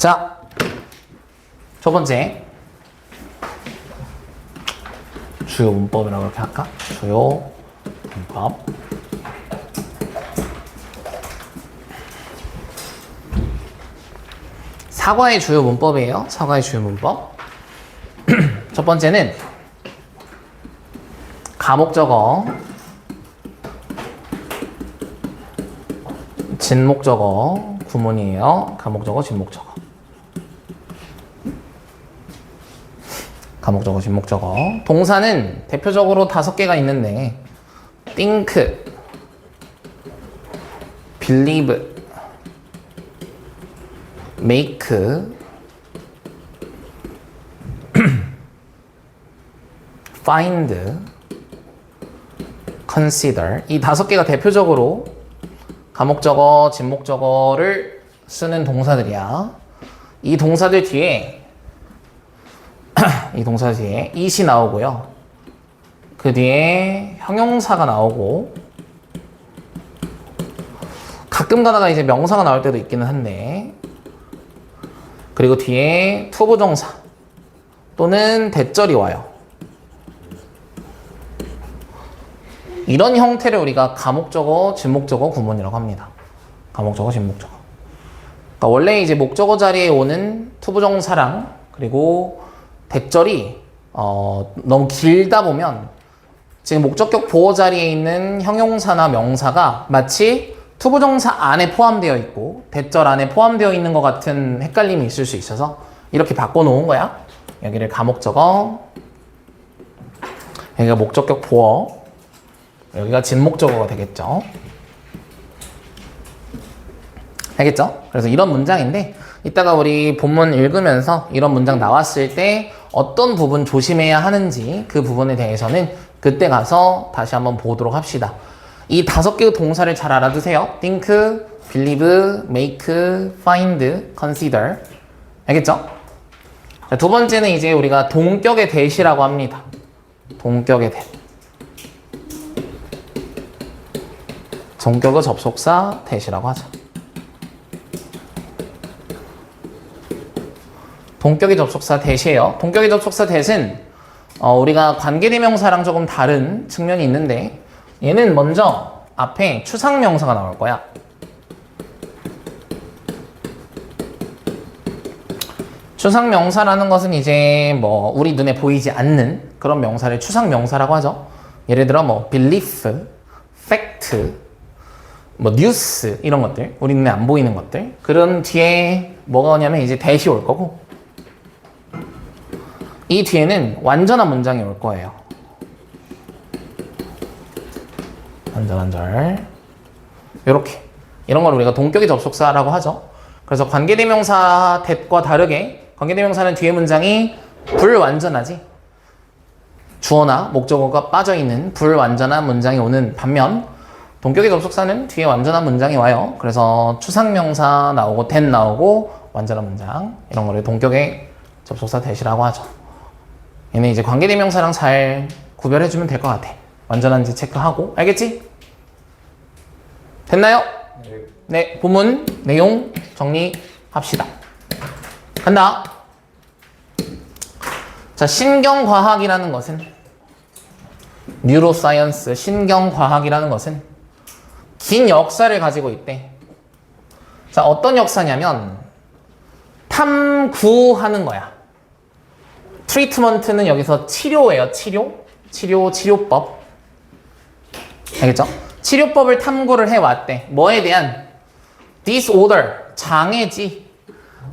자, 첫 번째 주요 문법이라고 이렇게 할까? 주요 문법. 사과의 주요 문법이에요. 사과의 주요 문법. 첫 번째는 가목적어, 진목적어 구문이에요. 가목적어, 진목적어. 가목적어, 진목적어. 동사는 대표적으로 5개가 있는데 think, believe, make, find, consider. 이 5개가 대표적으로 가목적어, 진목적어를 쓰는 동사들이야. 이 동사들 뒤에 이 동사 뒤에 it이 나오고요. 그 뒤에 형용사가 나오고 가끔 가다가 이제 명사가 나올 때도 있기는 한데, 그리고 뒤에 투부정사 또는 대절이 와요. 이런 형태를 우리가 가목적어, 진목적어 구문이라고 합니다. 가목적어, 진목적어. 그러니까 원래 이제 목적어 자리에 오는 투부정사랑 그리고 대절이 너무 길다 보면 지금 목적격 보호 자리에 있는 형용사나 명사가 마치 투부정사 안에 포함되어 있고 대절 안에 포함되어 있는 것 같은 헷갈림이 있을 수 있어서 이렇게 바꿔놓은 거야. 여기를 가목적어, 여기가 목적격 보어, 여기가 진목적어가 되겠죠. 알겠죠? 그래서 이런 문장인데 이따가 우리 본문 읽으면서 이런 문장 나왔을 때 어떤 부분 조심해야 하는지 그 부분에 대해서는 그때 가서 다시 한번 보도록 합시다. 이 5개의 동사를 잘 알아두세요. think, believe, make, find, consider. 알겠죠? 자, 두 번째는 이제 우리가 동격의 대시라고 합니다. 동격의 대. 동격의 접속사 대시라고 하죠. 동격의 접속사 대시예요. 동격의 접속사 대신 우리가 관계대명사랑 조금 다른 측면이 있는데 얘는 먼저 앞에 추상명사가 나올 거야. 추상명사라는 것은 이제 뭐 우리 눈에 보이지 않는 그런 명사를 추상명사라고 하죠. 예를 들어 뭐 belief, fact, 뭐 news 이런 것들, 우리 눈에 안 보이는 것들. 그런 뒤에 뭐가 오냐면 이제 대시 올 거고, 이 뒤에는 완전한 문장이 올 거예요. 완전한 절. 요렇게. 이런 걸 우리가 동격의 접속사라고 하죠. 그래서 관계대명사 that과 다르게 관계대명사는 뒤에 문장이 불완전하지. 주어나 목적어가 빠져있는 불완전한 문장이 오는 반면 동격의 접속사는 뒤에 완전한 문장이 와요. 그래서 추상명사 나오고 that 나오고 완전한 문장. 이런 거를 동격의 접속사 that이라고 하죠. 얘는 이제 관계대명사랑 잘 구별해주면 될 것 같아. 완전한지 체크하고. 알겠지? 됐나요? 네, 본문 내용 정리합시다. 간다. 자, 신경과학이라는 것은, 뉴로사이언스, 신경과학이라는 것은 긴 역사를 가지고 있대. 자, 어떤 역사냐면 탐구하는 거야. 트리트먼트는 여기서 치료예요. 치료법. 알겠죠? 치료법을 탐구를 해왔대. 뭐에 대한? disorder, 장애지.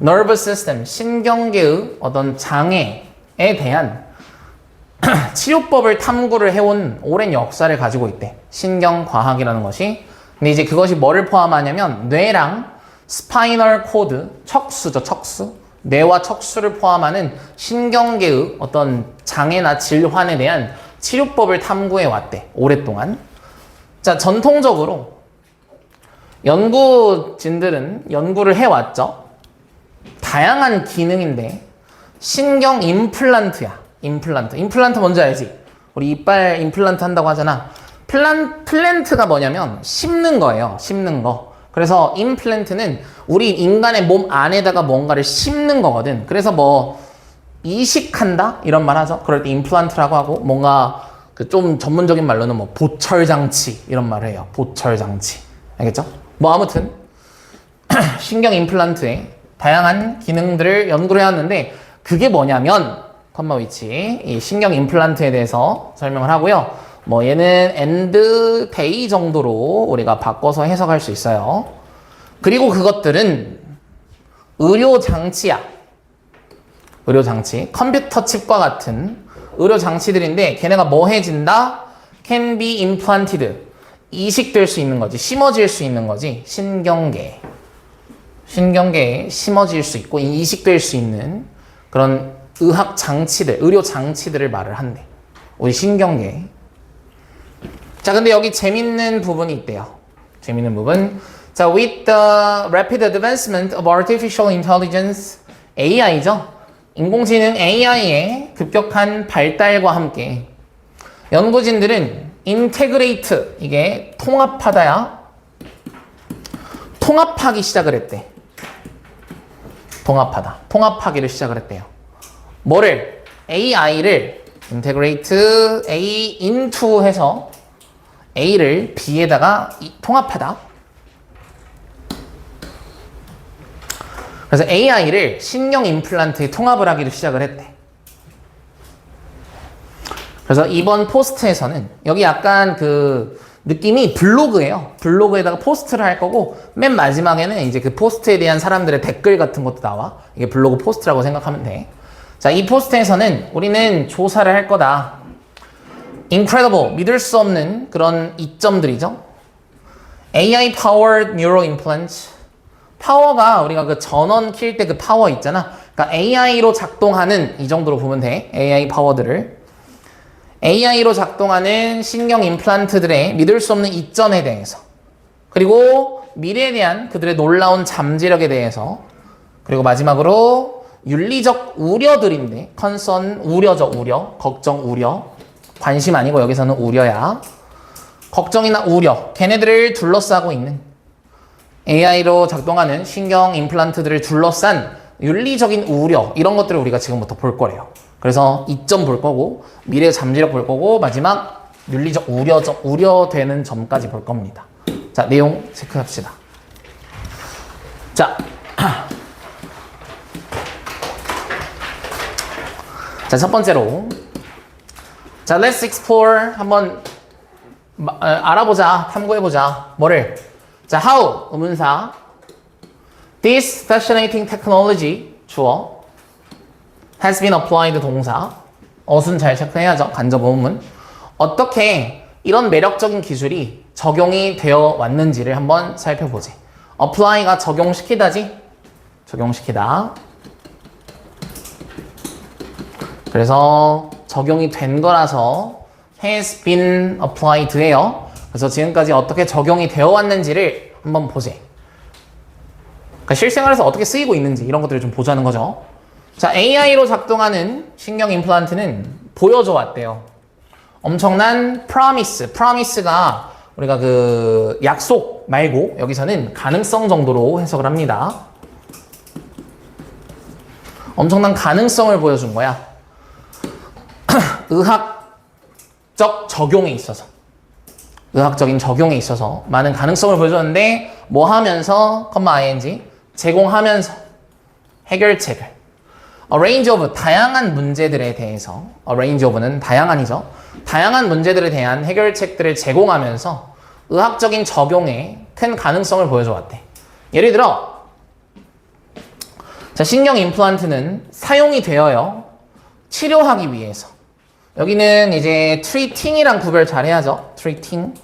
nervous system, 신경계의 어떤 장애에 대한 치료법을 탐구를 해온 오랜 역사를 가지고 있대. 신경과학이라는 것이. 근데 이제 그것이 뭐를 포함하냐면 뇌랑 스파이널 코드, 척수죠, 척수. 뇌와 척수를 포함하는 신경계의 어떤 장애나 질환에 대한 치료법을 탐구해 왔대. 오랫동안. 자, 전통적으로 연구진들은 연구를 해왔죠. 다양한 기능인데 신경 임플란트야. 임플란트 뭔지 알지? 우리 이빨 임플란트 한다고 하잖아. 플랜트가 뭐냐면 심는 거예요. 심는 거. 그래서 임플란트는 우리 인간의 몸 안에다가 뭔가를 심는 거거든. 그래서 뭐 이식한다 이런 말 하죠. 그럴 때 임플란트라고 하고, 뭔가 그 좀 전문적인 말로는 뭐 보철 장치 이런 말을 해요. 보철 장치. 알겠죠? 뭐 아무튼 신경 임플란트의 다양한 기능들을 연구를 해왔는데, 그게 뭐냐면 컴마 위치, 이 신경 임플란트에 대해서 설명을 하고요. 뭐 얘는 엔드 데이 정도로 우리가 바꿔서 해석할 수 있어요. 그리고 그것들은 의료 장치야. 의료 장치, 컴퓨터 칩과 같은 의료 장치들인데, 걔네가 뭐 해진다? Can be implanted. 이식될 수 있는 거지, 심어질 수 있는 거지. 신경계에 심어질 수 있고 이식될 수 있는 그런 의학 장치들, 의료 장치들을 말을 한대. 우리 신경계. 자, 근데 여기 재밌는 부분이 있대요. 재밌는 부분. 자, with the rapid advancement of artificial intelligence, AI죠. 인공지능 AI의 급격한 발달과 함께 연구진들은 integrate, 이게 통합하다야, 통합하기 시작을 했대. 통합하기를 시작을 했대요. 뭐를? AI를 integrate A into 해서 A를 B에다가 통합하다. 그래서 AI를 신경 임플란트에 통합을 하기로 시작을 했대. 그래서 이번 포스트에서는 여기 약간 그 느낌이 블로그예요. 블로그에다가 포스트를 할 거고, 맨 마지막에는 이제 그 포스트에 대한 사람들의 댓글 같은 것도 나와. 이게 블로그 포스트라고 생각하면 돼. 자, 이 포스트에서는 우리는 조사를 할 거다. incredible, 믿을 수 없는 그런 이점들이죠. AI powered neural implants. 파워가 우리가 그 전원 킬 때 그 파워 있잖아. 그러니까 AI로 작동하는, 이 정도로 보면 돼. AI 파워들을. AI로 작동하는 신경 임플란트들의 믿을 수 없는 이점에 대해서, 그리고 미래에 대한 그들의 놀라운 잠재력에 대해서, 그리고 마지막으로 윤리적 우려들인데, 컨선, 우려적 우려, 걱정, 우려, 관심 아니고 여기서는 우려야. 걱정이나 우려, 걔네들을 둘러싸고 있는 AI로 작동하는 신경 임플란트들을 둘러싼 윤리적인 우려, 이런 것들을 우리가 지금부터 볼 거래요. 그래서 이점 볼 거고, 미래 잠재력 볼 거고, 마지막 윤리적 우려되는 점까지 볼 겁니다. 자, 내용 체크합시다. 자, 첫 번째로, 자, let's explore, 한번 알아보자, 탐구해보자. 뭐를? 자, how, 의문사. This fascinating technology, 주어. has been applied, 동사. 어순 잘 체크해야죠. 간접 어문. 어떻게 이런 매력적인 기술이 적용이 되어 왔는지를 한번 살펴보지. apply가 적용시키다지? 적용시키다. 그래서 적용이 된 거라서 has been applied예요. 그래서 지금까지 어떻게 적용이 되어 왔는지를 한번 보지. 그러니까 실생활에서 어떻게 쓰이고 있는지 이런 것들을 좀 보자는 거죠. 자, AI로 작동하는 신경 임플란트는 보여줘 왔대요. 엄청난 promise가 우리가 그 약속 말고 여기서는 가능성 정도로 해석을 합니다. 엄청난 가능성을 보여준 거야. 의학적 적용에 있어서, 의학적인 적용에 있어서 많은 가능성을 보여줬는데, 뭐 하면서, ing, 제공하면서 해결책을, a range of, 다양한 문제들에 대해서, a range of는 다양한이죠. 다양한 문제들에 대한 해결책들을 제공하면서 의학적인 적용에 큰 가능성을 보여줘 왔대. 예를 들어, 자, 신경 임플란트는 사용이 되어요. 치료하기 위해서. 여기는 이제 treating이랑 구별 잘 해야죠. treating.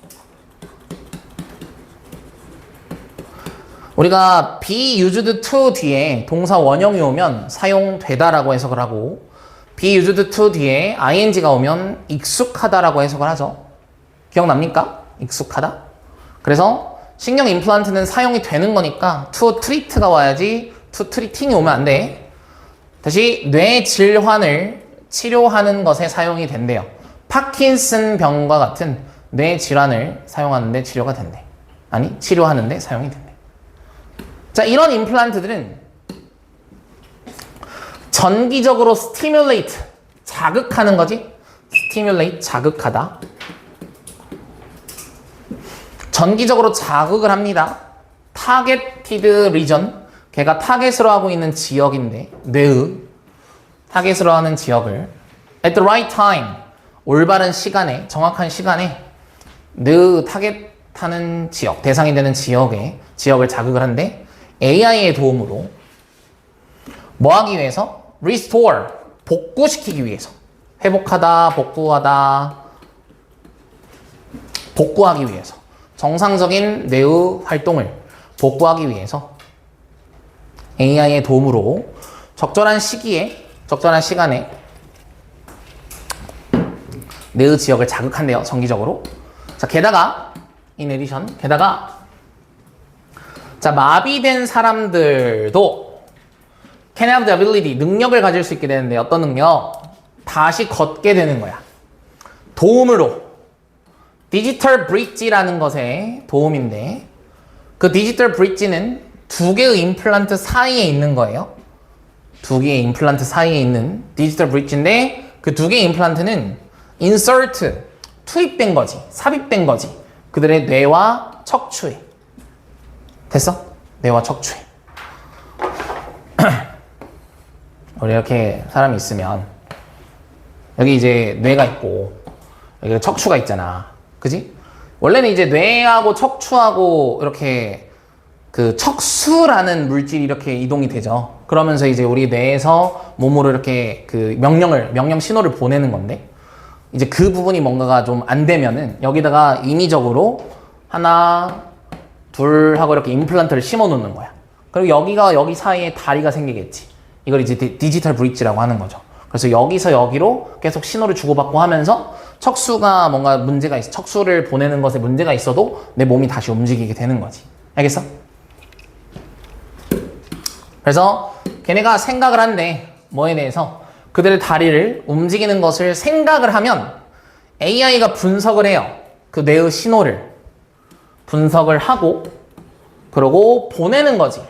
우리가 be used to 뒤에 동사 원형이 오면 사용되다라고 해석을 하고, be used to 뒤에 ing가 오면 익숙하다라고 해석을 하죠. 기억납니까? 익숙하다. 그래서 신경 임플란트는 사용이 되는 거니까 to treat가 와야지 to treating이 오면 안 돼. 다시 뇌 질환을 치료하는 것에 사용이 된대요. 파킨슨 병과 같은 뇌 질환을 사용하는데 치료가 된대. 아니, 치료하는데 사용이 된대. 자, 이런 임플란트들은 전기적으로 stimulate, 자극하는 거지. stimulate, 자극하다. 전기적으로 자극을 합니다. targeted region, 걔가 타겟으로 하고 있는 지역인데, 뇌의 타겟으로 하는 지역을 at the right time, 올바른 시간에, 정확한 시간에 뇌의 타겟하는 지역, 대상이 되는 지역을 자극을 한데, AI의 도움으로 뭐 하기 위해서? restore, 복구시키기 위해서. 회복하다, 복구하다, 복구하기 위해서. 정상적인 뇌의 활동을 복구하기 위해서 AI의 도움으로 적절한 시기에, 적절한 시간에 뇌의 지역을 자극한대요, 정기적으로. 자, 게다가 in addition, 게다가 자, 마비된 사람들도 can have the ability, 능력을 가질 수 있게 되는데, 어떤 능력? 다시 걷게 되는 거야. 도움으로. 디지털 브릿지라는 것의 도움인데, 그 디지털 브릿지는 두 개의 임플란트 사이에 있는 거예요. 두 개의 임플란트 사이에 있는 디지털 브릿지인데, 그 두 개의 임플란트는 insert, 투입된 거지, 삽입된 거지. 그들의 뇌와 척추에. 됐어? 뇌와 척추에. 우리 이렇게 사람이 있으면 여기 이제 뇌가 있고 여기 척추가 있잖아. 그지? 원래는 이제 뇌하고 척추하고 이렇게 그 척수라는 물질이 이렇게 이동이 되죠. 그러면서 이제 우리 뇌에서 몸으로 이렇게 그 명령 신호를 보내는 건데, 이제 그 부분이 뭔가가 좀 안 되면은 여기다가 인위적으로 하나, 둘 하고 이렇게 임플란트를 심어 놓는 거야. 그리고 여기 사이에 다리가 생기겠지. 이걸 이제 디지털 브릿지라고 하는 거죠. 그래서 여기서 여기로 계속 신호를 주고받고 하면서 척수가 뭔가 문제가 있어, 척수를 보내는 것에 문제가 있어도 내 몸이 다시 움직이게 되는 거지. 알겠어? 그래서 걔네가 생각을 한대. 뭐에 대해서? 그들의 다리를 움직이는 것을 생각을 하면 AI가 분석을 해요. 그 뇌의 신호를 분석을 하고, 그러고 보내는 거지.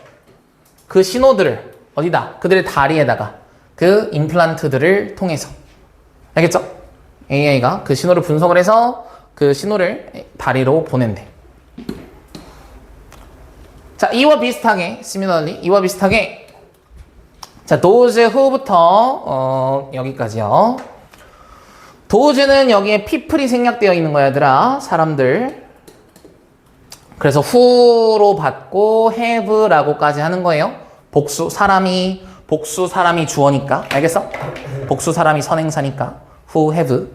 그 신호들을 어디다? 그들의 다리에다가 그 임플란트들을 통해서. 알겠죠? AI가 그 신호를 분석을 해서 그 신호를 다리로 보낸대. 자, 이와 비슷하게, similarly, 이와 비슷하게, 자, those who부터 여기까지요. those는 여기에 people이 생략되어 있는 거야, 얘들아. 사람들. 그래서 who로 받고 have라고까지 하는 거예요. 복수 사람이 주어니까. 알겠어? 복수 사람이 선행사니까 who have.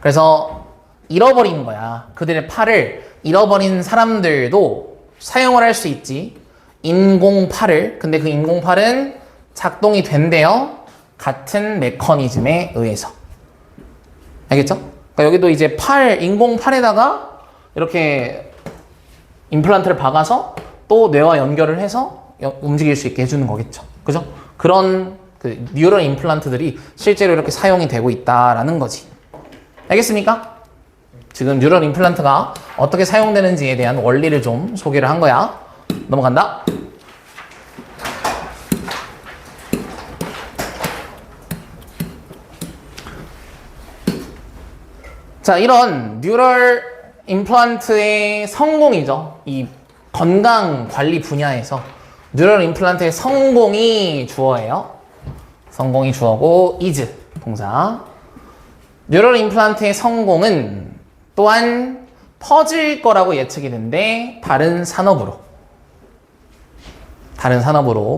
그래서 잃어버린 거야. 그들의 팔을 잃어버린 사람들도 사용을 할 수 있지. 인공팔을. 근데 그 인공팔은 작동이 된대요. 같은 메커니즘에 의해서. 알겠죠? 그러니까 여기도 이제 인공팔에다가 이렇게 임플란트를 박아서 또 뇌와 연결을 해서 움직일 수 있게 해주는 거겠죠. 그죠? 그런 그 뉴럴 임플란트들이 실제로 이렇게 사용이 되고 있다라는 거지. 알겠습니까? 지금 뉴럴 임플란트가 어떻게 사용되는지에 대한 원리를 좀 소개를 한 거야. 넘어간다. 자, 이런 뉴럴 임플란트의 성공이죠. 이 건강 관리 분야에서 뉴럴 임플란트의 성공이 주어예요. 성공이 주어고 is 동사. 뉴럴 임플란트의 성공은 또한 퍼질 거라고 예측이 된대. 다른 산업으로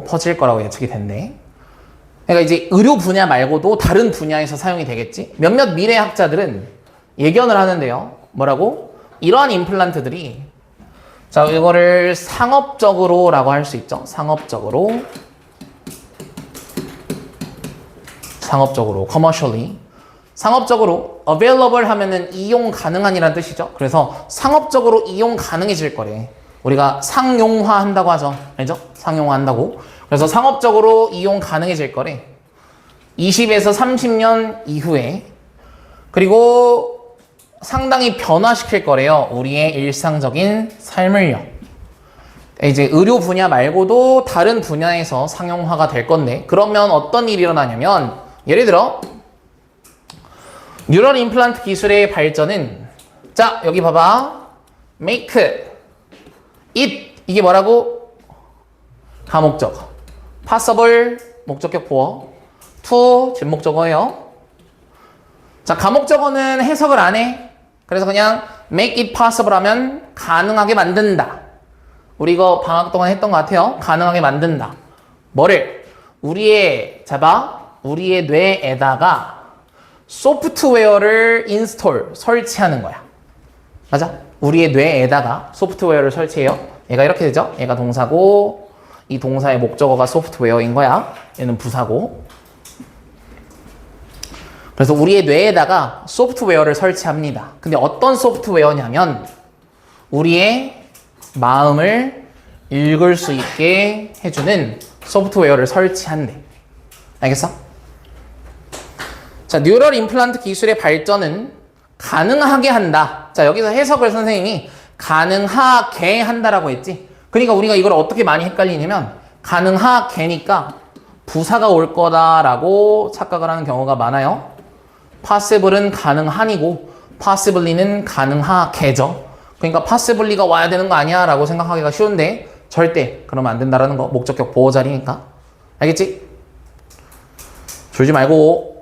퍼질 거라고 예측이 된대. 그러니까 이제 의료 분야 말고도 다른 분야에서 사용이 되겠지. 몇몇 미래학자들은 예견을 하는데요. 뭐라고? 이러한 임플란트들이, 자, 이거를 상업적으로라고 할 수 있죠. 상업적으로, commercially. 상업적으로 available 하면은 이용 가능한이라는 뜻이죠. 그래서 상업적으로 이용 가능해질 거래. 우리가 상용화 한다고 하죠. 알죠? 상용화 한다고. 그래서 상업적으로 이용 가능해질 거래. 20에서 30년 이후에. 그리고 상당히 변화시킬 거래요. 우리의 일상적인 삶을요. 이제 의료 분야 말고도 다른 분야에서 상용화가 될 건데, 그러면 어떤 일이 일어나냐면, 예를 들어 뉴럴 임플란트 기술의 발전은, 자 여기 봐봐, make it, 이게 뭐라고? 가목적, possible 목적격 보어, to 진목적어예요. 자, 가목적어는 해석을 안 해. 그래서 그냥 make it possible 하면 가능하게 만든다. 우리 이거 방학 동안 했던 것 같아요. 가능하게 만든다. 뭐를? 우리의 뇌에다가 소프트웨어를 인스톨, 설치하는 거야. 맞아? 우리의 뇌에다가 소프트웨어를 설치해요. 얘가 이렇게 되죠? 얘가 동사고, 이 동사의 목적어가 소프트웨어인 거야. 얘는 부사고. 그래서 우리의 뇌에다가 소프트웨어를 설치합니다. 근데 어떤 소프트웨어냐면 우리의 마음을 읽을 수 있게 해주는 소프트웨어를 설치한대. 알겠어? 자, 뉴럴 임플란트 기술의 발전은 가능하게 한다. 자, 여기서 해석을 선생님이 가능하게 한다라고 했지. 그러니까 우리가 이걸 어떻게 많이 헷갈리냐면 가능하게니까 부사가 올 거다라고 착각을 하는 경우가 많아요. possible은 가능한이고 possibly는 가능하게죠. 그러니까 possibly가 와야 되는 거 아니야 라고 생각하기가 쉬운데 절대 그러면 안 된다라는 거. 목적격 보호 자리니까. 알겠지? 졸지 말고.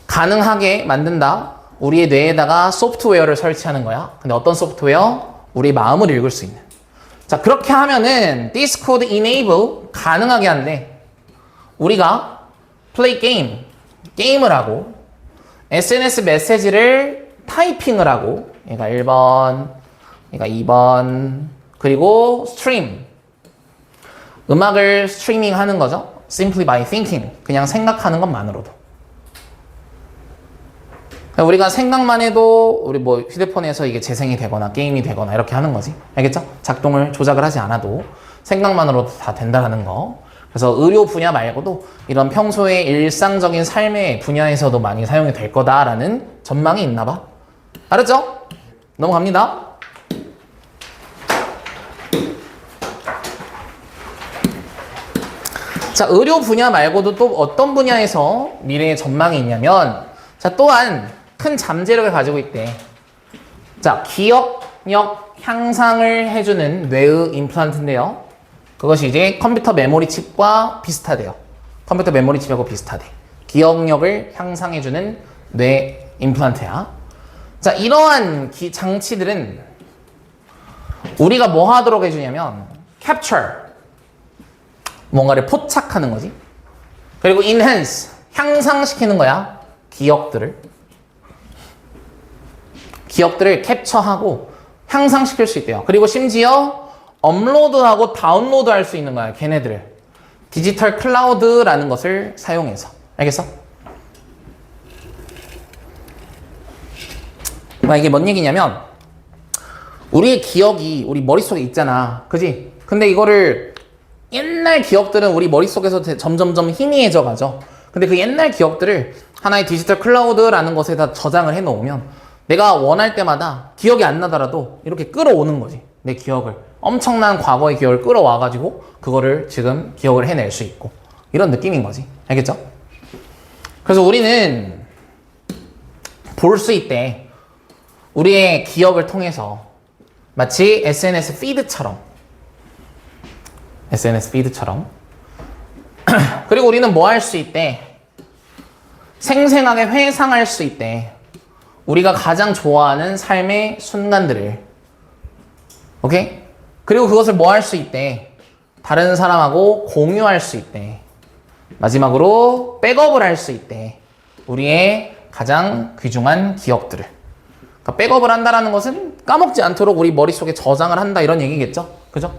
가능하게 만든다. 우리의 뇌에다가 소프트웨어를 설치하는 거야. 근데 어떤 소프트웨어? 우리 마음을 읽을 수 있는. 자, 그렇게 하면은 this could enable, 가능하게 한대. 우리가 play game, 게임을 하고 SNS 메시지를 타이핑을 하고, 얘가 1번, 얘가 2번, 그리고 스트림, 음악을 스트리밍 하는 거죠. simply by thinking, 그냥 생각하는 것만으로도. 우리가 생각만 해도 우리 뭐 휴대폰에서 이게 재생이 되거나 게임이 되거나 이렇게 하는 거지. 알겠죠? 작동을 조작을 하지 않아도 생각만으로도 다 된다는 거. 그래서 의료 분야 말고도 이런 평소의 일상적인 삶의 분야에서도 많이 사용이 될 거다라는 전망이 있나 봐. 알았죠? 넘어갑니다. 자, 의료 분야 말고도 또 어떤 분야에서 미래의 전망이 있냐면, 자, 또한 큰 잠재력을 가지고 있대. 자, 기억력 향상을 해주는 뇌의 임플란트인데요. 그것이 이제 컴퓨터 메모리 칩과 비슷하대요. 컴퓨터 메모리 칩하고 비슷하대. 기억력을 향상해주는 뇌 임플란트야. 자, 이러한 장치들은 우리가 뭐 하도록 해주냐면 capture, 뭔가를 포착하는 거지. 그리고 enhance, 향상시키는 거야. 기억들을 캡처하고 향상시킬 수 있대요. 그리고 심지어 업로드하고 다운로드 할 수 있는 거야. 걔네들을 디지털 클라우드라는 것을 사용해서. 알겠어? 이게 뭔 얘기냐면 우리의 기억이 우리 머릿속에 있잖아. 그지? 근데 이거를 옛날 기억들은 우리 머릿속에서 점점점 희미해져 가죠. 근데 그 옛날 기억들을 하나의 디지털 클라우드라는 것에다 저장을 해 놓으면 내가 원할 때마다 기억이 안 나더라도 이렇게 끌어오는 거지. 내 기억을. 엄청난 과거의 기억을 끌어와 가지고 그거를 지금 기억을 해낼 수 있고. 이런 느낌인 거지. 알겠죠? 그래서 우리는 볼 수 있대. 우리의 기억을 통해서 마치 SNS 피드처럼 그리고 우리는 뭐 할 수 있대? 생생하게 회상할 수 있대. 우리가 가장 좋아하는 삶의 순간들을. 오케이? 그리고 그것을 뭐 할 수 있대? 다른 사람하고 공유할 수 있대. 마지막으로 백업을 할 수 있대. 우리의 가장 귀중한 기억들을. 그러니까 백업을 한다는 것은 까먹지 않도록 우리 머릿속에 저장을 한다 이런 얘기겠죠? 그죠?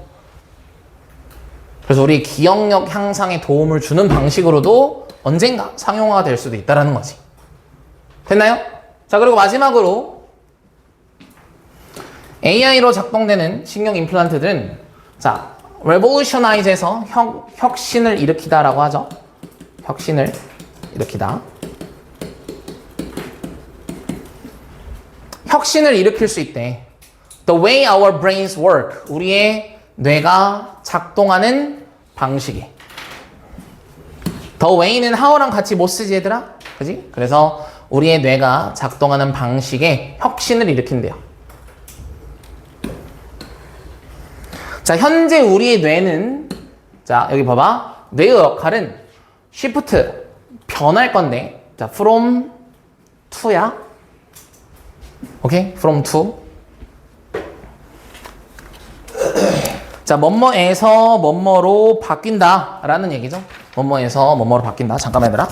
그래서 우리 기억력 향상에 도움을 주는 방식으로도 언젠가 상용화가 될 수도 있다는 거지. 됐나요? 자, 그리고 마지막으로 AI로 작동되는 신경 임플란트들은 자, revolutionize에서 혁신을 일으키다라고 하죠. 혁신을 일으키다. 혁신을 일으킬 수 있대. The way our brains work. 우리의 뇌가 작동하는 방식이. The way는 how랑 같이 못 쓰지 얘들아? 그지? 그래서 우리의 뇌가 작동하는 방식에 혁신을 일으킨대요. 자, 현재 우리의 뇌는, 자, 여기 봐봐. 뇌의 역할은 shift, 변할 건데, 자, from to야. 오케이? from to. 자, 뭐뭐에서 뭐뭐로 바뀐다 라는 얘기죠. 뭐뭐에서 뭐뭐로 바뀐다. 잠깐만 얘들아.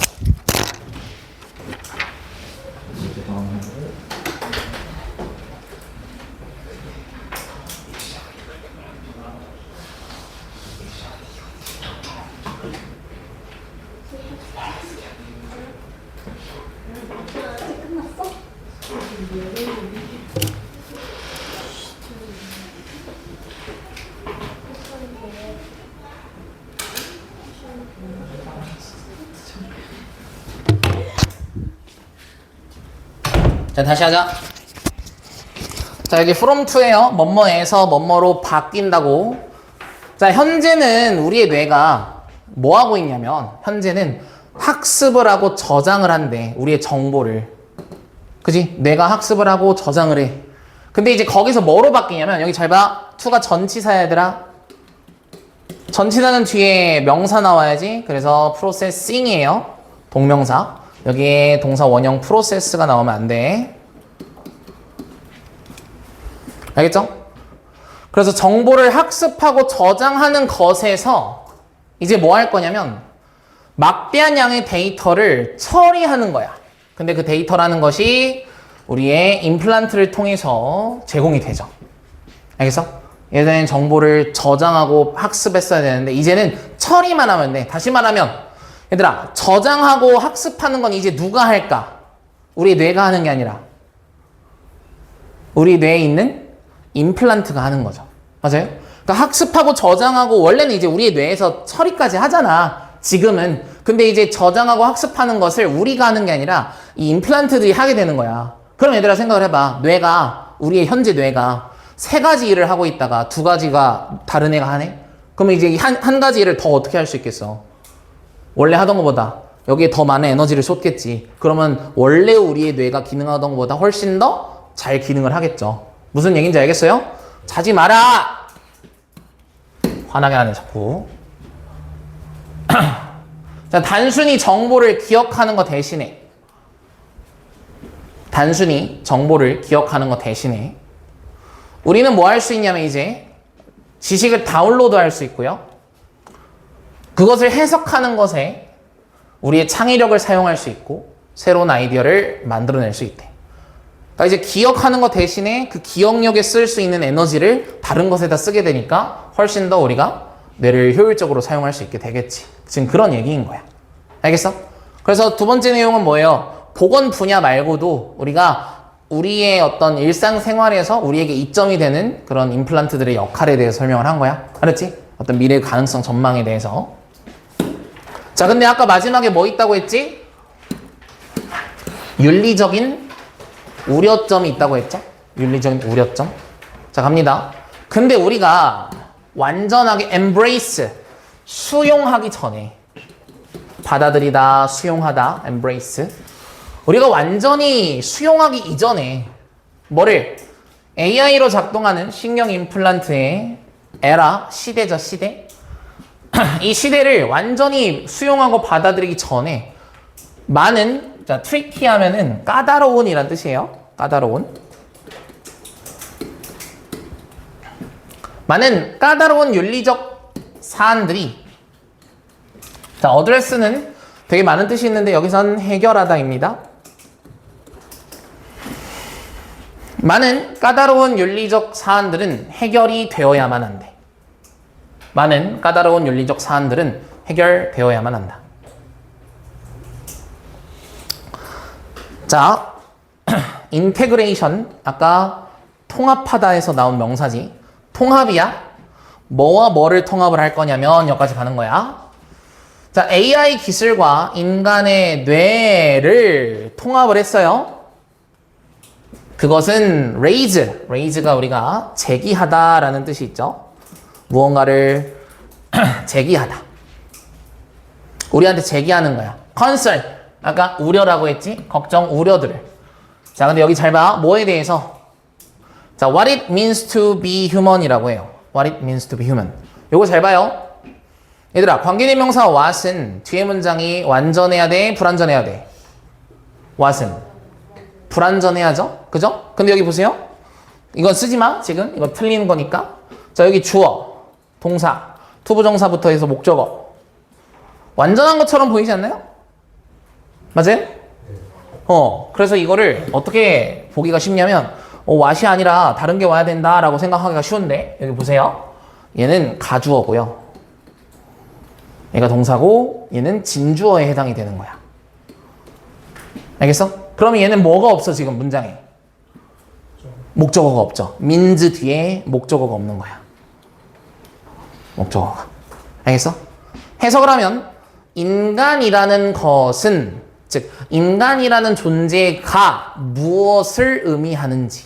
자, 다시 하자. 자, 여기 from to예요. 뭐뭐에서 뭐뭐로 바뀐다고. 자, 현재는 우리의 뇌가 뭐 하고 있냐면, 현재는 학습을 하고 저장을 한대. 우리의 정보를. 그지? 뇌가 학습을 하고 저장을 해. 근데 이제 거기서 뭐로 바뀌냐면, 여기 잘 봐. to가 전치사야 얘들아. 전치사는 뒤에 명사 나와야지. 그래서 processing이에요. 동명사. 여기에 동사 원형 프로세스가 나오면 안 돼. 알겠죠? 그래서 정보를 학습하고 저장하는 것에서 이제 뭐 할 거냐면 막대한 양의 데이터를 처리하는 거야. 근데 그 데이터라는 것이 우리의 임플란트를 통해서 제공이 되죠. 알겠어? 예전엔 정보를 저장하고 학습했어야 되는데 이제는 처리만 하면 돼. 다시 말하면 얘들아, 저장하고 학습하는 건 이제 누가 할까? 우리 뇌가 하는 게 아니라 우리 뇌에 있는 임플란트가 하는 거죠. 맞아요? 그러니까 학습하고 저장하고 원래는 이제 우리의 뇌에서 처리까지 하잖아. 지금은. 근데 이제 저장하고 학습하는 것을 우리가 하는 게 아니라 이 임플란트들이 하게 되는 거야. 그럼 얘들아 생각을 해봐. 뇌가, 우리의 현재 뇌가 세 가지 일을 하고 있다가 두 가지가 다른 애가 하네? 그러면 이제 한 가지 일을 더 어떻게 할 수 있겠어? 원래 하던 것보다 여기에 더 많은 에너지를 쏟겠지. 그러면 원래 우리의 뇌가 기능하던 것보다 훨씬 더 잘 기능을 하겠죠. 무슨 얘기인지 알겠어요? 자지 마라! 화나게 하네 자꾸. 자, 단순히 정보를 기억하는 것 대신에 우리는 뭐 할 수 있냐면 이제 지식을 다운로드 할 수 있고요. 그것을 해석하는 것에 우리의 창의력을 사용할 수 있고 새로운 아이디어를 만들어낼 수 있대. 그러니까 이제 기억하는 것 대신에 그 기억력에 쓸 수 있는 에너지를 다른 것에다 쓰게 되니까 훨씬 더 우리가 뇌를 효율적으로 사용할 수 있게 되겠지. 지금 그런 얘기인 거야. 알겠어? 그래서 두 번째 내용은 뭐예요? 보건 분야 말고도 우리가 우리의 어떤 일상생활에서 우리에게 이점이 되는 그런 임플란트들의 역할에 대해서 설명을 한 거야. 알았지? 어떤 미래 가능성 전망에 대해서. 자, 근데 아까 마지막에 뭐 있다고 했지? 윤리적인 우려점이 있다고 했죠? 윤리적인 우려점. 자, 갑니다. 근데 우리가 완전하게 embrace, 수용하기 전에 받아들이다, 수용하다, embrace. 우리가 완전히 수용하기 이전에 뭐를? AI로 작동하는 신경 임플란트의 에라, 시대죠, 시대. 이 시대를 완전히 수용하고 받아들이기 전에 많은, 자, tricky 하면은 까다로운 이란 뜻이에요. 까다로운. 많은 까다로운 윤리적 사안들이, 자, 어드레스는 되게 많은 뜻이 있는데 여기선 해결하다입니다. 많은 까다로운 윤리적 사안들은 해결이 되어야만 한대. 많은 까다로운 윤리적 사안들은 해결되어야만 한다. 자, 인테그레이션, 아까 통합하다에서 나온 명사지. 통합이야. 뭐와 뭐를 통합을 할 거냐면 여기까지 가는 거야. 자, AI 기술과 인간의 뇌를 통합을 했어요. 그것은 raise가 우리가 제기하다라는 뜻이 있죠. 무언가를 제기하다. 우리한테 제기하는 거야. concern. 아까 우려라고 했지? 걱정, 우려들을. 자, 근데 여기 잘 봐. 뭐에 대해서? 자, what it means to be human이라고 해요. what it means to be human. 요거 잘 봐요. 얘들아, 관계대명사 what은 뒤에 문장이 완전해야 돼? 불완전해야 돼? what은 불완전해야죠? 그죠? 근데 여기 보세요. 이건 쓰지 마. 지금 이거 틀리는 거니까. 자, 여기 주어, 동사, 투부정사부터 해서 목적어. 완전한 것처럼 보이지 않나요? 맞아요? 그래서 이거를 어떻게 보기가 쉽냐면 what이 아니라 다른 게 와야 된다라고 생각하기가 쉬운데 여기 보세요. 얘는 가주어고요. 얘가 동사고 얘는 진주어에 해당이 되는 거야. 알겠어? 그러면 얘는 뭐가 없어 지금 문장에? 목적어가 없죠. means 뒤에 목적어가 없는 거야. 목적어가. 알겠어? 해석을 하면 인간이라는 것은 즉 인간이라는 존재가 무엇을 의미하는지.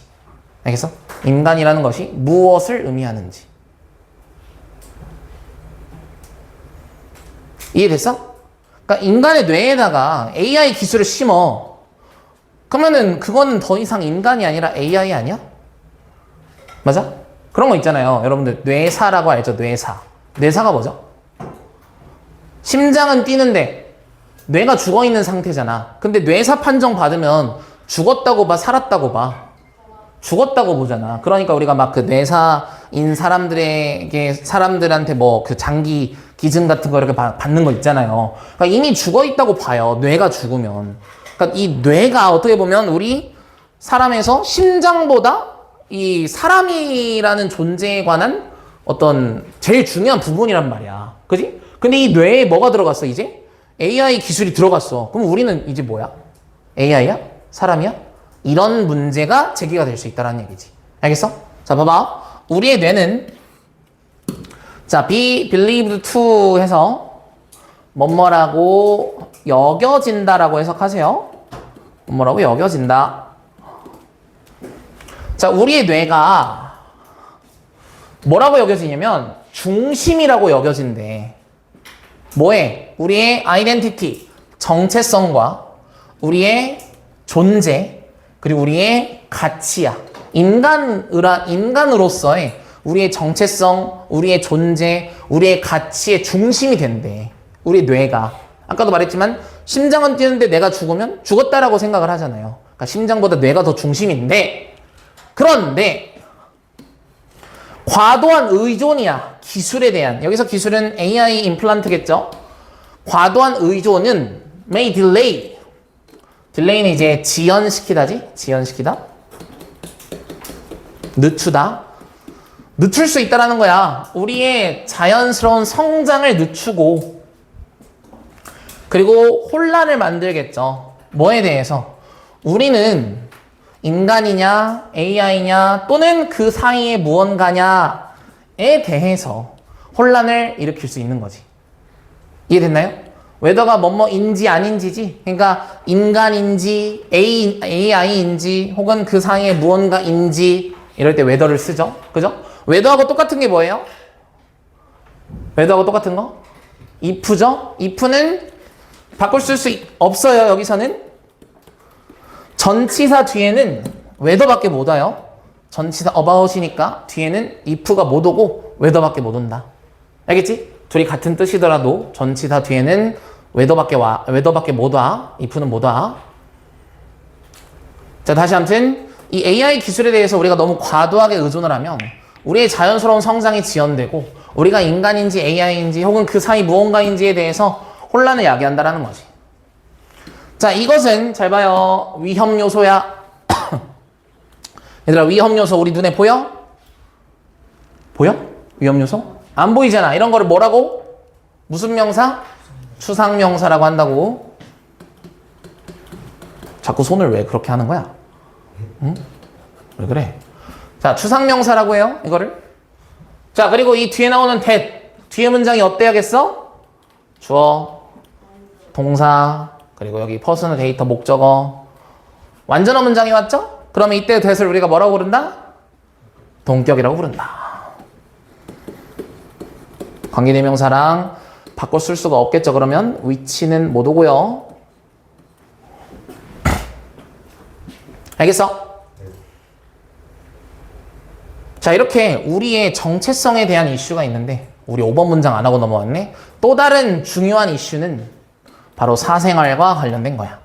알겠어? 인간이라는 것이 무엇을 의미하는지. 이해됐어? 그러니까 인간의 뇌에다가 AI 기술을 심어. 그러면은 그거는 더 이상 인간이 아니라 AI 아니야? 맞아? 그런 거 있잖아요. 여러분들 뇌사라고 알죠? 뇌사. 뇌사가 뭐죠? 심장은 뛰는데 뇌가 죽어있는 상태잖아. 근데 뇌사 판정 받으면 죽었다고 봐, 살았다고 봐? 죽었다고 보잖아. 그러니까 우리가 막 그 뇌사인 사람들한테 뭐 그 장기 기증 같은 거 이렇게 받는 거 있잖아요. 그러니까 이미 죽어있다고 봐요. 뇌가 죽으면. 그러니까 이 뇌가 어떻게 보면 우리 사람에서 심장보다 이 사람이라는 존재에 관한 어떤 제일 중요한 부분이란 말이야. 그지? 근데 이 뇌에 뭐가 들어갔어, 이제? AI 기술이 들어갔어. 그럼 우리는 이제 뭐야? AI야? 사람이야? 이런 문제가 제기가 될 수 있다는 얘기지. 알겠어? 자, 봐봐. 우리의 뇌는 자, be believed to 해서 뭐뭐라고 여겨진다라고 해석하세요. 뭐뭐라고 여겨진다. 자, 우리의 뇌가 뭐라고 여겨지냐면 중심이라고 여겨진대. 뭐에? 우리의 아이덴티티, 정체성과 우리의 존재, 그리고 우리의 가치야. 인간으로서의 우리의 정체성, 우리의 존재, 우리의 가치의 중심이 된대. 우리 뇌가. 아까도 말했지만 심장은 뛰는데 내가 죽으면 죽었다라고 생각을 하잖아요. 그러니까 심장보다 뇌가 더 중심인데, 그런데 과도한 의존이야. 기술에 대한. 여기서 기술은 AI 임플란트겠죠. 과도한 의존은 may delay. 딜레이는 이제 지연시키다지? 지연시키다. 늦추다. 늦출 수 있다라는 거야. 우리의 자연스러운 성장을 늦추고, 그리고 혼란을 만들겠죠. 뭐에 대해서? 우리는 인간이냐, AI냐, 또는 그 사이에 무언가냐에 대해서 혼란을 일으킬 수 있는 거지. 이해됐나요? 웨더가 뭐뭐인지 아닌지지. 그러니까 인간인지 AI인지 혹은 그 사이에 무언가인지 이럴 때 웨더를 쓰죠. 그죠? 웨더하고 똑같은 게 뭐예요? 웨더하고 똑같은 거? if죠? if는 바꿀 수 없어요. 여기서는 전치사 뒤에는 웨더밖에 못 와요. 전치사 about이니까 뒤에는 if가 못 오고 웨더밖에 못 온다. 알겠지? 둘이 같은 뜻이더라도 전치사 뒤에는 웨더밖에 못 와. if는 못 와. 자, 다시 아무튼 이 AI 기술에 대해서 우리가 너무 과도하게 의존을 하면 우리의 자연스러운 성장이 지연되고 우리가 인간인지 AI인지 혹은 그 사이 무언가인지에 대해서 혼란을 야기한다는 거지. 자, 이것은 잘 봐요. 위험 요소야. 얘들아, 위험 요소 우리 눈에 보여? 보여? 위험 요소? 안 보이잖아. 이런 거를 뭐라고? 무슨 명사? 추상명사라고 한다고. 자꾸 손을 왜 그렇게 하는 거야? 응? 왜 그래? 자, 추상명사라고 해요. 이거를. 자, 그리고 이 뒤에 나오는 that. 뒤에 문장이 어때야겠어? 주어, 동사, 그리고 여기 퍼스널 데이터 목적어. 완전어 문장이 왔죠? 그러면 이때 that을 우리가 뭐라고 부른다? 동격이라고 부른다. 관계대명사랑 바꿔 쓸 수가 없겠죠. 그러면 which는 못 오고요. 알겠어? 자, 이렇게 우리의 정체성에 대한 이슈가 있는데 우리 5번 문장 안 하고 넘어왔네. 또 다른 중요한 이슈는 바로 사생활과 관련된 거야.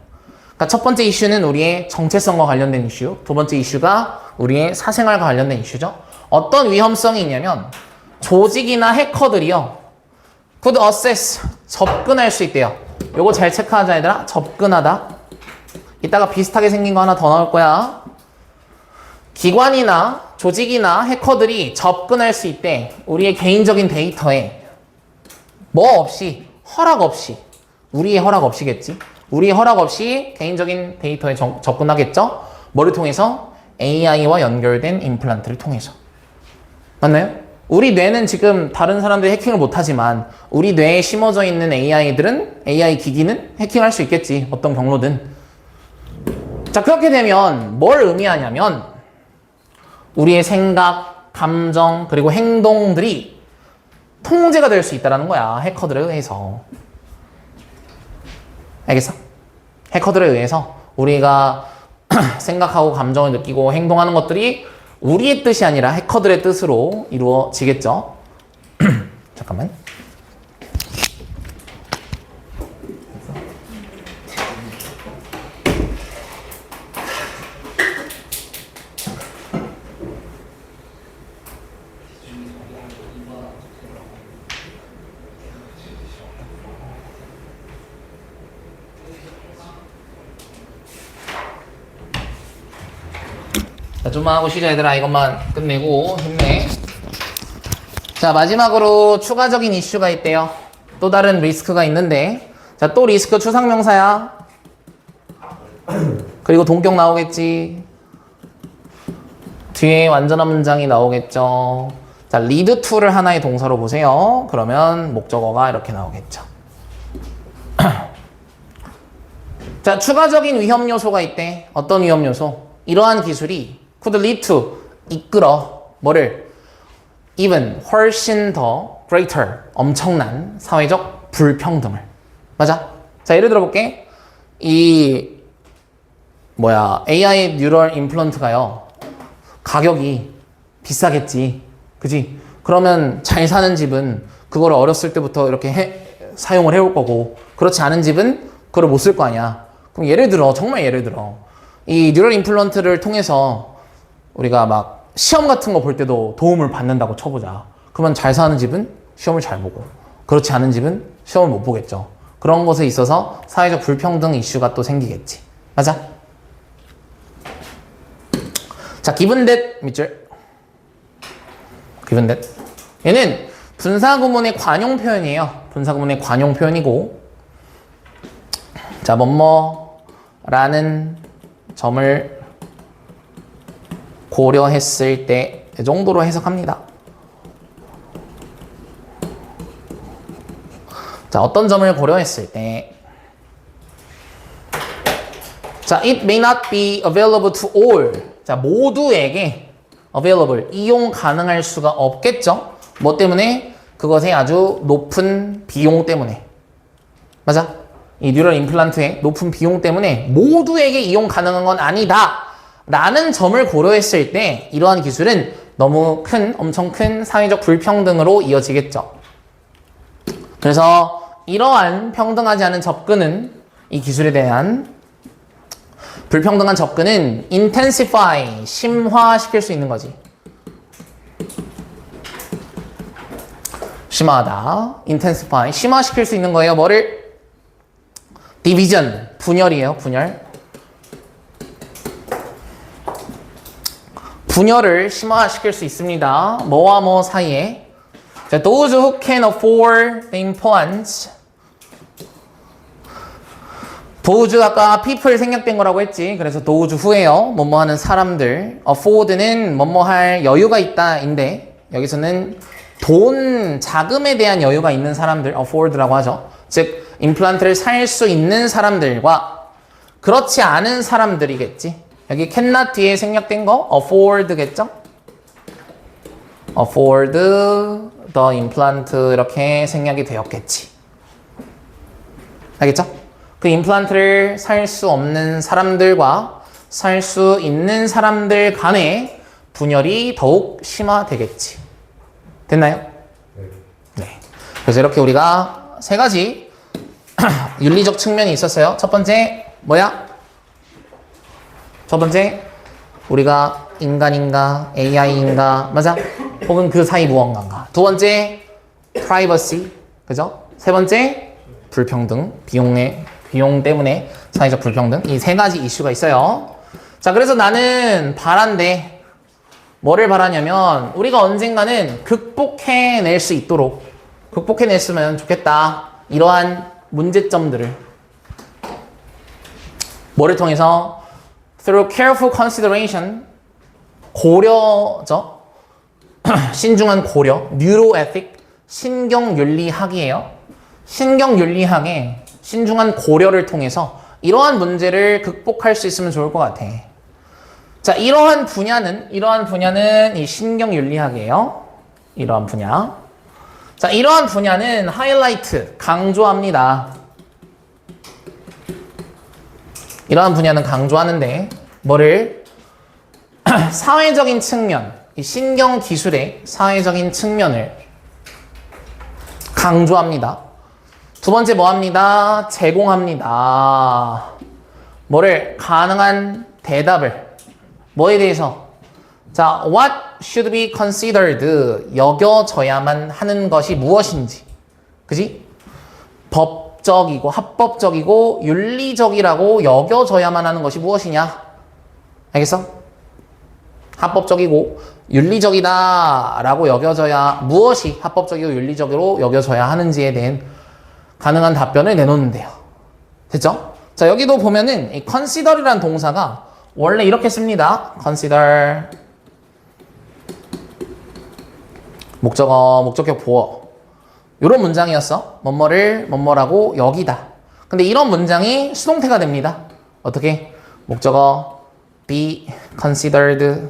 그러니까 첫 번째 이슈는 우리의 정체성과 관련된 이슈, 두 번째 이슈가 우리의 사생활과 관련된 이슈죠. 어떤 위험성이 있냐면 조직이나 해커들이요, could access, 접근할 수 있대요. 요거 잘 체크하자 얘들아. 접근하다. 이따가 비슷하게 생긴 거 하나 더 나올 거야. 기관이나 조직이나 해커들이 접근할 수 있대. 우리의 개인적인 데이터에 뭐 없이, 허락 없이, 우리의 허락 없이겠지. 우리의 허락 없이 개인적인 데이터에 접근하겠죠. 뭐를 통해서? AI와 연결된 임플란트를 통해서. 맞나요? 우리 뇌는 지금 다른 사람들이 해킹을 못하지만 우리 뇌에 심어져 있는 AI들은, AI 기기는 해킹할 수 있겠지. 어떤 경로든. 자, 그렇게 되면 뭘 의미하냐면 우리의 생각, 감정, 그리고 행동들이 통제가 될 수 있다는 거야. 해커들에 의해서. 알겠어? 해커들에 의해서 우리가 생각하고 감정을 느끼고 행동하는 것들이 우리의 뜻이 아니라 해커들의 뜻으로 이루어지겠죠. 잠깐만. 자, 좀만 하고 쉬자 얘들아. 이것만 끝내고 힘내. 자, 마지막으로 추가적인 이슈가 있대요. 또 다른 리스크가 있는데, 자, 또 리스크 추상명사야. 그리고 동격 나오겠지. 뒤에 완전한 문장이 나오겠죠. 자, lead to를 하나의 동사로 보세요. 그러면 목적어가 이렇게 나오겠죠. 자, 추가적인 위험 요소가 있대. 어떤 위험 요소? 이러한 기술이 could lead to, 이끌어, 뭐를? even, 훨씬 더, greater, 엄청난 사회적 불평등을. 맞아? 자, 예를 들어 볼게. AI 뉴럴 임플란트가요, 가격이 비싸겠지. 그지? 그러면 잘 사는 집은 그거를 어렸을 때부터 이렇게 사용을 해올 거고, 그렇지 않은 집은 그걸 못 쓸 거 아니야. 그럼 예를 들어, 정말 예를 들어, 이 뉴럴 임플란트를 통해서 우리가 막 시험 같은 거 볼 때도 도움을 받는다고 쳐보자. 그러면 잘 사는 집은 시험을 잘 보고, 그렇지 않은 집은 시험을 못 보겠죠. 그런 것에 있어서 사회적 불평등 이슈가 또 생기겠지. 맞아? 자, given that 밑줄. given that. 얘는 분사구문의 관용 표현이에요. 분사구문의 관용 표현이고, 자, 뭐뭐라는 점을 고려했을 때 이 정도로 해석합니다. 자, 어떤 점을 고려했을 때, 자, it may not be available to all. 자, 모두에게 available, 이용 가능할 수가 없겠죠. 뭐 때문에? 그것의 아주 높은 비용 때문에. 맞아? 이 뉴럴 임플란트의 높은 비용 때문에 모두에게 이용 가능한 건 아니다 라는 점을 고려했을 때 이러한 기술은 너무 큰, 엄청 큰 사회적 불평등으로 이어지겠죠. 그래서 이러한 평등하지 않은 접근은, 이 기술에 대한 불평등한 접근은 intensify, 심화시킬 수 있는 거지. 심화하다, intensify, 심화시킬 수 있는 거예요. 뭐를? division, 분열이에요. 분열. 분열을 심화시킬 수 있습니다. 뭐와 뭐 사이에. 자, those who can afford the implants. those 아까 people 생략된 거라고 했지. 그래서 those who예요. 뭐뭐 하는 사람들. afford는 뭐뭐 할 여유가 있다인데 여기서는 돈, 자금에 대한 여유가 있는 사람들, afford라고 하죠. 즉, 임플란트를 살 수 있는 사람들과 그렇지 않은 사람들이겠지. 여기 cannot 뒤에 생략된 거 afford겠죠? afford the implant 이렇게 생략이 되었겠지. 알겠죠? 그 임플란트를 살 수 없는 사람들과 살 수 있는 사람들 간의 분열이 더욱 심화되겠지. 됐나요? 네. 그래서 이렇게 우리가 세 가지 윤리적 측면이 있었어요. 첫 번째 뭐야? 첫 번째 우리가 인간인가 AI인가 맞아? 혹은 그 사이 무언가인가. 두 번째 privacy 그죠? 세 번째 불평등 비용 때문에 사회적 불평등 이 세 가지 이슈가 있어요. 자 그래서 나는 바란데 뭐를 바라냐면 우리가 언젠가는 극복해낼 수 있도록 극복해냈으면 좋겠다. 이러한 문제점들을 뭐를 통해서 through careful consideration 고려죠. 신중한 고려 neuroethic 신경윤리학이에요. 신경윤리학의 신중한 고려를 통해서 이러한 문제를 극복할 수 있으면 좋을 것 같아. 자, 이러한 분야는 이 신경윤리학이에요. 이러한 분야. 자, 이러한 분야는 하이라이트, 강조합니다. 이러한 분야는 강조하는데, 뭐를? 사회적인 측면, 이 신경기술의 사회적인 측면을 강조합니다. 두 번째 뭐 합니다? 제공합니다. 뭐를? 가능한 대답을. 뭐에 대해서? 자, what should be considered? 여겨져야만 하는 것이 무엇인지. 그지? 법적이고 합법적이고 윤리적이라고 여겨져야만 하는 것이 무엇이냐? 알겠어? 합법적이고 윤리적이다라고 여겨져야 무엇이 합법적이고 윤리적으로 여겨져야 하는지에 대한 가능한 답변을 내놓는데요. 됐죠? 자, 여기도 보면은 이 consider이라는 동사가 원래 이렇게 씁니다. consider 목적어, 목적격 보어 이런 문장이었어. 뭐뭐를 뭐뭐라고 여기다. 근데 이런 문장이 수동태가 됩니다. 어떻게? 목적어 be considered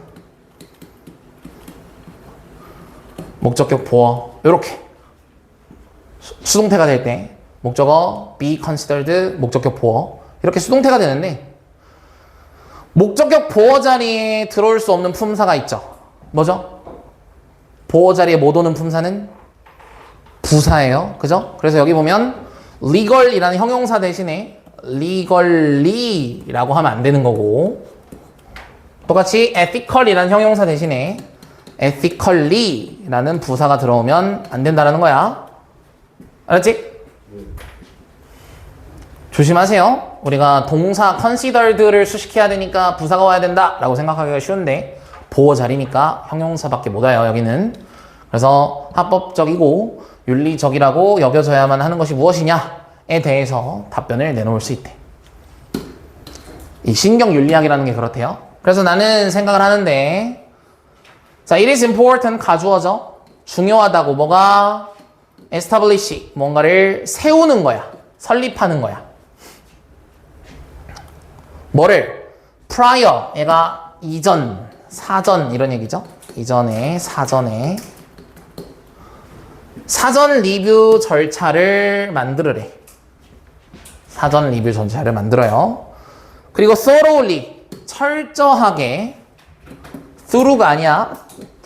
목적격 보어 이렇게 수동태가 될 때 목적어 be considered 목적격 보어 이렇게 수동태가 되는데 목적격 보어 자리에 들어올 수 없는 품사가 있죠. 뭐죠? 보어 자리에 못 오는 품사는 부사예요. 그죠? 그래서 여기 보면 legal이라는 형용사 대신에 legally라고 하면 안 되는 거고 똑같이 ethical이라는 형용사 대신에 ethically라는 부사가 들어오면 안 된다라는 거야. 알았지? 조심하세요. 우리가 동사 considered를 수식해야 되니까 부사가 와야 된다라고 생각하기가 쉬운데 보어 자리니까 형용사밖에 못 와요. 여기는. 그래서 합법적이고 윤리적이라고 여겨져야만 하는 것이 무엇이냐에 대해서 답변을 내놓을 수 있대. 이 신경윤리학이라는 게 그렇대요. 그래서 나는 생각을 하는데 자, it is important 가주어죠. 중요하다고 뭐가 establish 뭔가를 세우는 거야. 설립하는 거야. 뭐를? prior 얘가 이전, 사전 이런 얘기죠. 이전에, 사전에 사전 리뷰 절차를 만들으래. 사전 리뷰 절차를 만들어요. 그리고 thoroughly 철저하게 through가 아니야.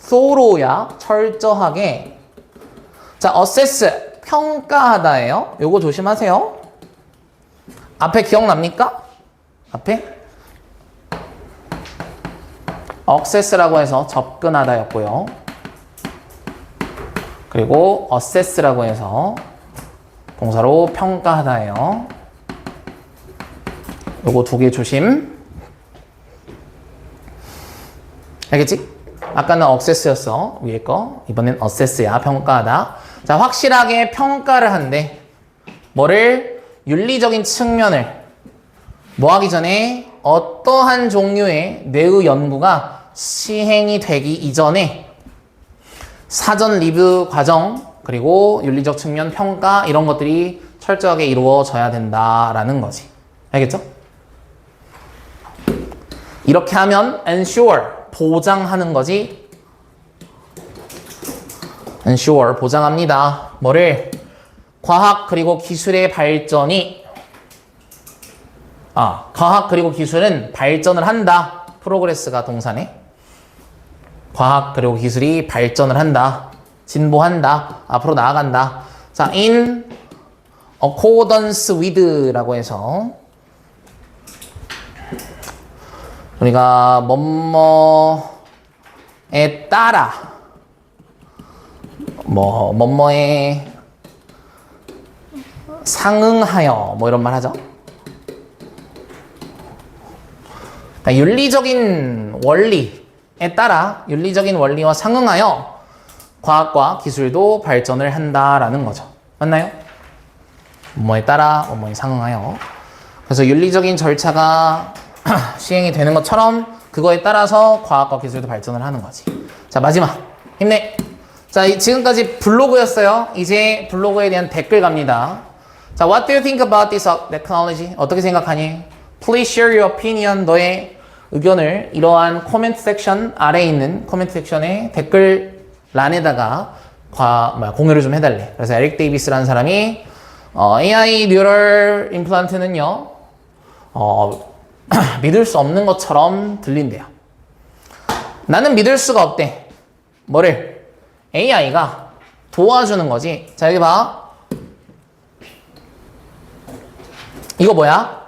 thorough야. 철저하게 자, assess 평가하다예요. 요거 조심하세요. 앞에 기억납니까? 앞에 access라고 해서 접근하다였고요. 그리고 assess라고 해서 동사로 평가하다예요. 요거 두 개 조심. 알겠지? 아까는 access였어. 위에 거. 이번엔 assess야. 평가하다. 자, 확실하게 평가를 한대. 뭐를? 윤리적인 측면을 뭐 하기 전에 어떠한 종류의 뇌의 연구가 시행이 되기 이전에 사전 리뷰 과정 그리고 윤리적 측면 평가 이런 것들이 철저하게 이루어져야 된다라는 거지. 알겠죠? 이렇게 하면 ensure 보장하는 거지. ensure 보장합니다. 뭐를? 과학 그리고 기술의 발전이 과학 그리고 기술은 발전을 한다. 프로그레스가 동사네. 과학 그리고 기술이 발전을 한다. 진보한다. 앞으로 나아간다. 자, in accordance with라고 해서 우리가 뭐뭐에 따라 뭐뭐에 상응하여 이런 말 하죠. 그러니까 윤리적인 원리에 따라 윤리적인 원리와 상응하여 과학과 기술도 발전을 한다라는 거죠. 맞나요? 뭐뭐에 따라 뭐뭐에 상응하여. 그래서 윤리적인 절차가 시행이 되는 것처럼 그거에 따라서 과학과 기술도 발전을 하는 거지. 자, 마지막 힘내. 자, 지금까지 블로그였어요. 이제 블로그에 대한 댓글 갑니다. 자, what do you think about this technology? 어떻게 생각하니? Please share your opinion. 너의 의견을 이러한 코멘트 섹션 아래에 있는 코멘트 섹션의 댓글란에다가 공유를 좀 해달래. 그래서 에릭 데이비스라는 사람이 AI 뉴럴 임플란트는요 믿을 수 없는 것처럼 들린대요. 나는 믿을 수가 없대. 뭐를? AI가 도와주는 거지. 자, 여기 봐. 이거 뭐야?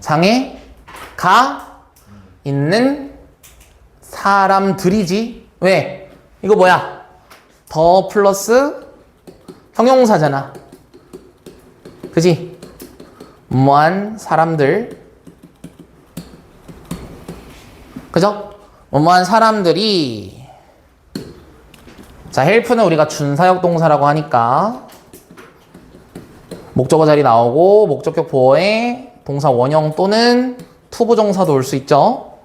장애가 있는 사람들이지. 왜? 이거 뭐야? 더 플러스 형용사잖아. 그지? 뭐뭐한 사람들. 그죠? 뭐뭐한 사람들이. 자, 헬프는 우리가 준사역 동사라고 하니까 목적어 자리 나오고 목적격 보어에 동사 원형 또는 투부정사도 올 수 있죠.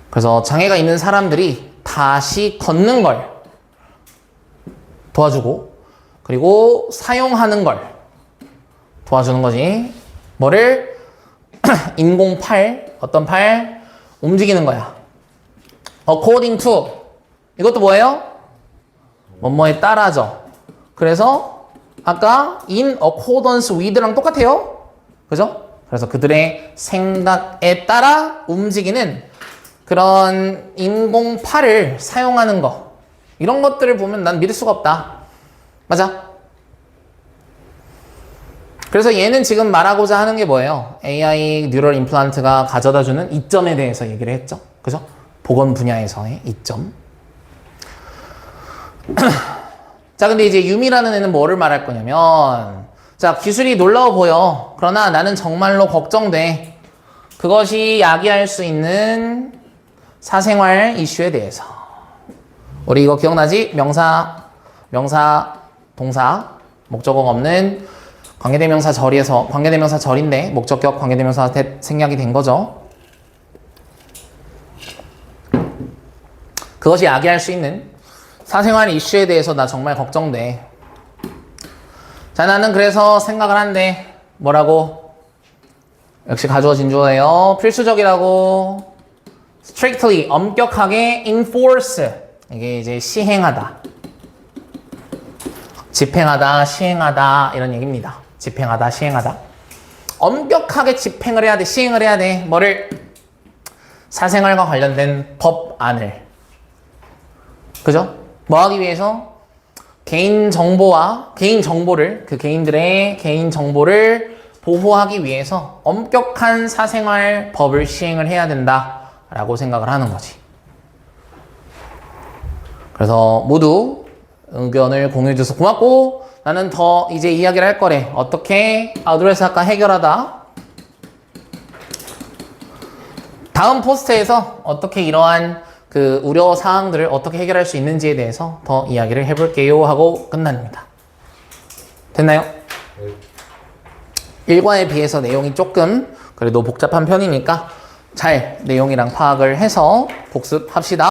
그래서 장애가 있는 사람들이 다시 걷는 걸 도와주고 그리고 사용하는 걸 도와주는 거지. 뭐를? 인공팔. 어떤 팔? 움직이는 거야. according to. 이것도 뭐예요? 뭐뭐에 따라죠. 그래서 아까 in accordance with랑 똑같아요. 그죠? 그래서 그들의 생각에 따라 움직이는 그런 인공팔을 사용하는 거. 이런 것들을 보면 난 믿을 수가 없다. 맞아? 그래서 얘는 지금 말하고자 하는 게 뭐예요? AI 뉴럴 임플란트가 가져다주는 이점에 대해서 얘기를 했죠. 그죠? 보건 분야에서의 이점. 자, 근데 이제 유미라는 애는 뭐를 말할 거냐면, 자, 기술이 놀라워 보여. 그러나 나는 정말로 걱정돼. 그것이 야기할 수 있는 사생활 이슈에 대해서. 우리 이거 기억나지? 명사, 동사, 목적어가 없는 관계대명사 절에서, 관계대명사 절인데 목적격 관계대명사 생략이 된 거죠. 그것이 야기할 수 있는 사생활 이슈에 대해서 나 정말 걱정돼. 자, 나는 그래서 생각을 한대. 뭐라고? 역시 가주어진 주어예요. 필수적이라고. strictly, 엄격하게 enforce. 이게 이제 시행하다. 집행하다, 시행하다 이런 얘기입니다. 집행하다, 시행하다. 엄격하게 집행을 해야 돼. 시행을 해야 돼. 뭐를? 사생활과 관련된 법안을. 그죠? 뭐 하기 위해서? 개인 정보를, 그 개인들의 개인 정보를 보호하기 위해서 엄격한 사생활 법을 시행을 해야 된다라고 생각을 하는 거지. 그래서 모두 의견을 공유해줘서 고맙고, 나는 더 이제 이야기를 할 거래. 어떻게 아우드레스 아까 해결하다. 다음 포스트에서 어떻게 이러한 그 우려 사항들을 어떻게 해결할 수 있는지에 대해서 더 이야기를 해볼게요 하고 끝납니다. 됐나요? 네. 일과에 비해서 내용이 조금 그래도 복잡한 편이니까 잘 내용이랑 파악을 해서 복습합시다.